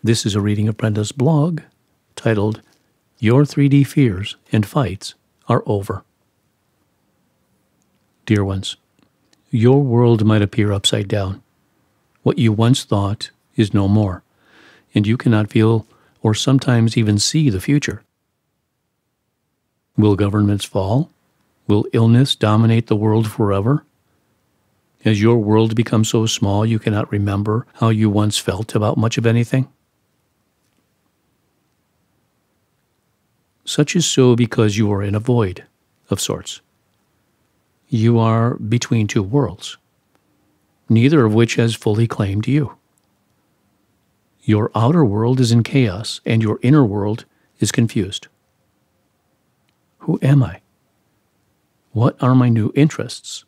This is a reading of Brendas Blog titled, Your 3D Fears and Fights Are Over. Dear ones, your world might appear upside down. What you once thought is no more, and you cannot feel or sometimes even see the future. Will governments fall? Will illness dominate the world forever? Has your world become so small you cannot remember how you once felt about much of anything? Such is so because you are in a void of sorts. You are between two worlds, neither of which has fully claimed you. Your outer world is in chaos, and your inner world is confused. Who am I? What are my new interests?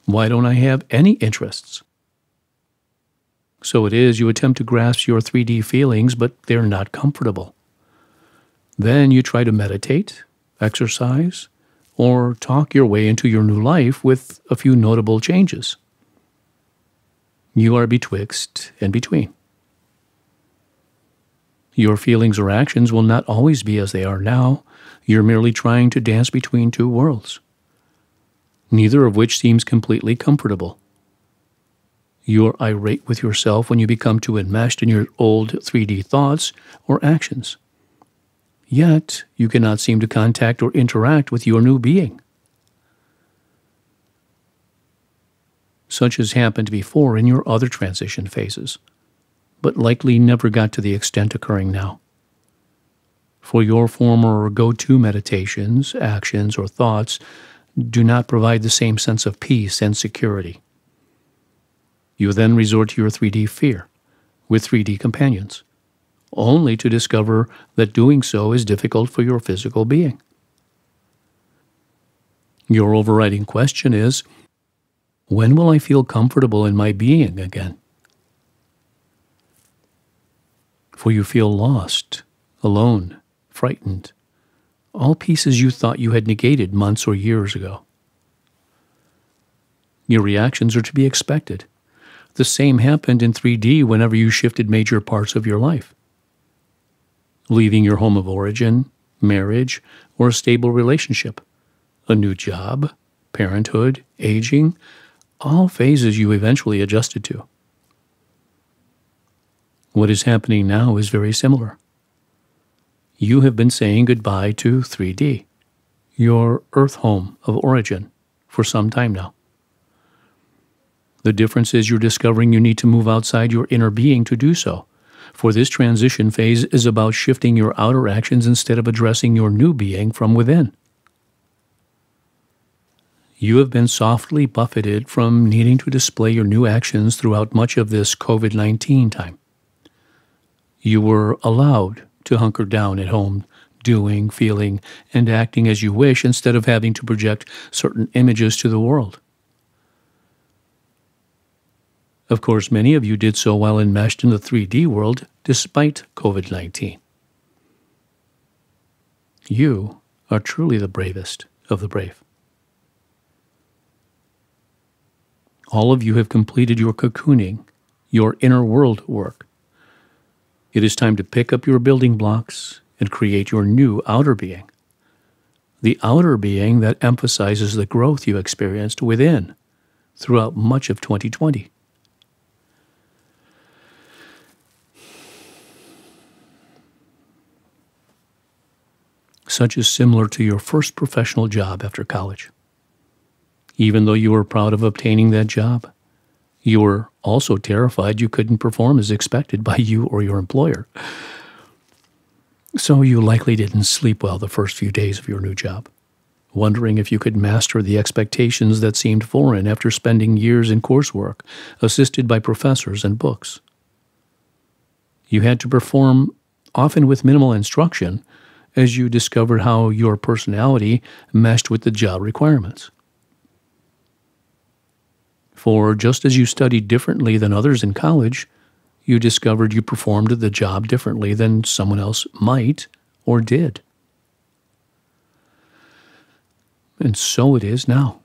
Why don't I have any interests? So it is you attempt to grasp your 3D feelings, but they're not comfortable. Then you try to meditate, exercise, or talk your way into your new life with a few notable changes. You are betwixt and between. Your feelings or actions will not always be as they are now. You're merely trying to dance between two worlds, neither of which seems completely comfortable. You're irate with yourself when you become too enmeshed in your old 3D thoughts or actions. Yet, you cannot seem to contact or interact with your new being. Such has happened before in your other transition phases, but likely never got to the extent occurring now. For your former go-to meditations, actions, or thoughts do not provide the same sense of peace and security. You then resort to your 3D fear with 3D companions, only to discover that doing so is difficult for your physical being. Your overriding question is, when will I feel comfortable in my being again? For you feel lost, alone, frightened, all pieces you thought you had negated months or years ago. Your reactions are to be expected. The same happened in 3D whenever you shifted major parts of your life. Leaving your home of origin, marriage, or a stable relationship, a new job, parenthood, aging, all phases you eventually adjusted to. What is happening now is very similar. You have been saying goodbye to 3D, your Earth home of origin, for some time now. The difference is you're discovering you need to move outside your inner being to do so. For this transition phase is about shifting your outer actions instead of addressing your new being from within. You have been softly buffeted from needing to display your new actions throughout much of this COVID-19 time. You were allowed to hunker down at home, doing, feeling, and acting as you wish instead of having to project certain images to the world. Of course, many of you did so while enmeshed in the 3D world despite COVID-19. You are truly the bravest of the brave. All of you have completed your cocooning, your inner world work. It is time to pick up your building blocks and create your new outer being. The outer being that emphasizes the growth you experienced within throughout much of 2020. Such is similar to your first professional job after college. Even though you were proud of obtaining that job, you were also terrified you couldn't perform as expected by you or your employer. So you likely didn't sleep well the first few days of your new job, wondering if you could master the expectations that seemed foreign after spending years in coursework, assisted by professors and books. You had to perform, often with minimal instruction, as you discovered how your personality meshed with the job requirements. For just as you studied differently than others in college, you discovered you performed the job differently than someone else might or did. And so it is now.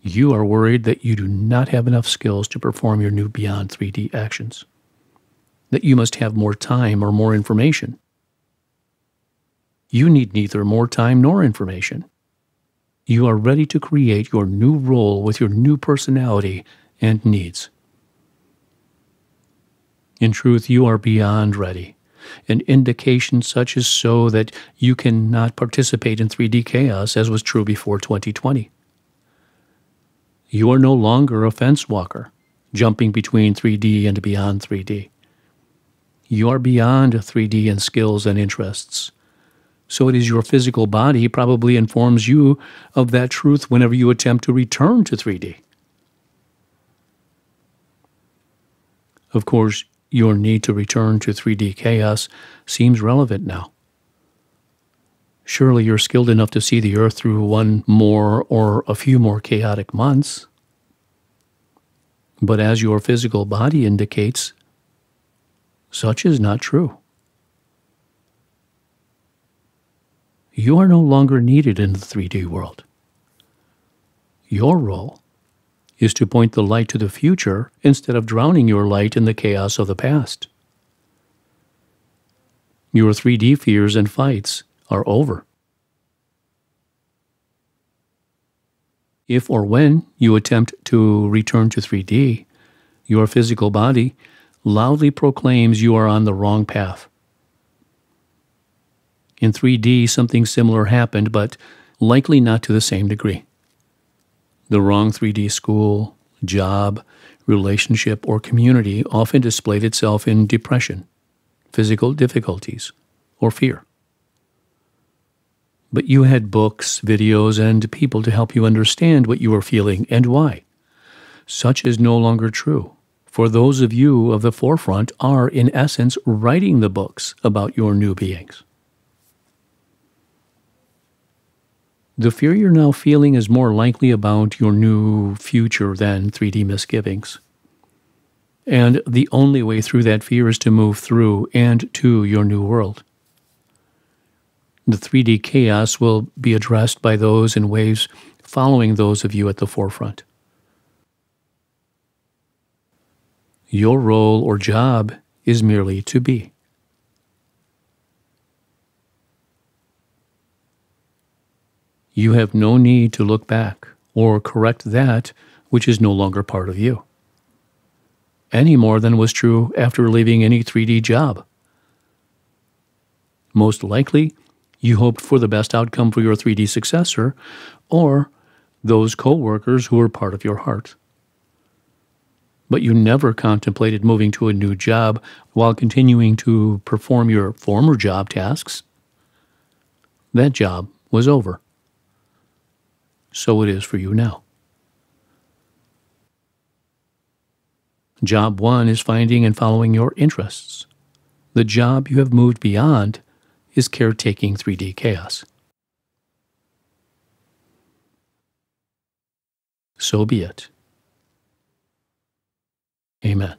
You are worried that you do not have enough skills to perform your new Beyond 3D actions. that you must have more time or more information. You need neither more time nor information. You are ready to create your new role with your new personality and needs. In truth, you are beyond ready. An indication such is so that you cannot participate in 3D chaos as was true before 2020. You are no longer a fence walker, jumping between 3D and beyond 3D. You are beyond 3D in skills and interests. So it is your physical body probably informs you of that truth whenever you attempt to return to 3D. Of course, your need to return to 3D chaos seems relevant now. Surely you're skilled enough to see the Earth through one more or a few more chaotic months. But as your physical body indicates, such is not true. You are no longer needed in the 3D world. Your role is to point the light to the future instead of drowning your light in the chaos of the past. Your 3D fears and fights are over. If or when you attempt to return to 3D, your physical body loudly proclaims you are on the wrong path. In 3D, something similar happened, but likely not to the same degree. The wrong 3D school, job, relationship, or community often displayed itself in depression, physical difficulties, or fear. But you had books, videos, and people to help you understand what you were feeling and why. Such is no longer true, for those of you of the forefront are, in essence, writing the books about your new beings. The fear you're now feeling is more likely about your new future than 3D misgivings. And the only way through that fear is to move through and to your new world. The 3D chaos will be addressed by those in waves following those of you at the forefront. Your role or job is merely to be. You have no need to look back or correct that which is no longer part of you, any more than was true after leaving any 3D job. Most likely, you hoped for the best outcome for your 3D successor or those co-workers who were part of your heart. But you never contemplated moving to a new job while continuing to perform your former job tasks. That job was over. So it is for you now. Job 1 is finding and following your interests. The job you have moved beyond is caretaking 3D chaos. So be it. Amen.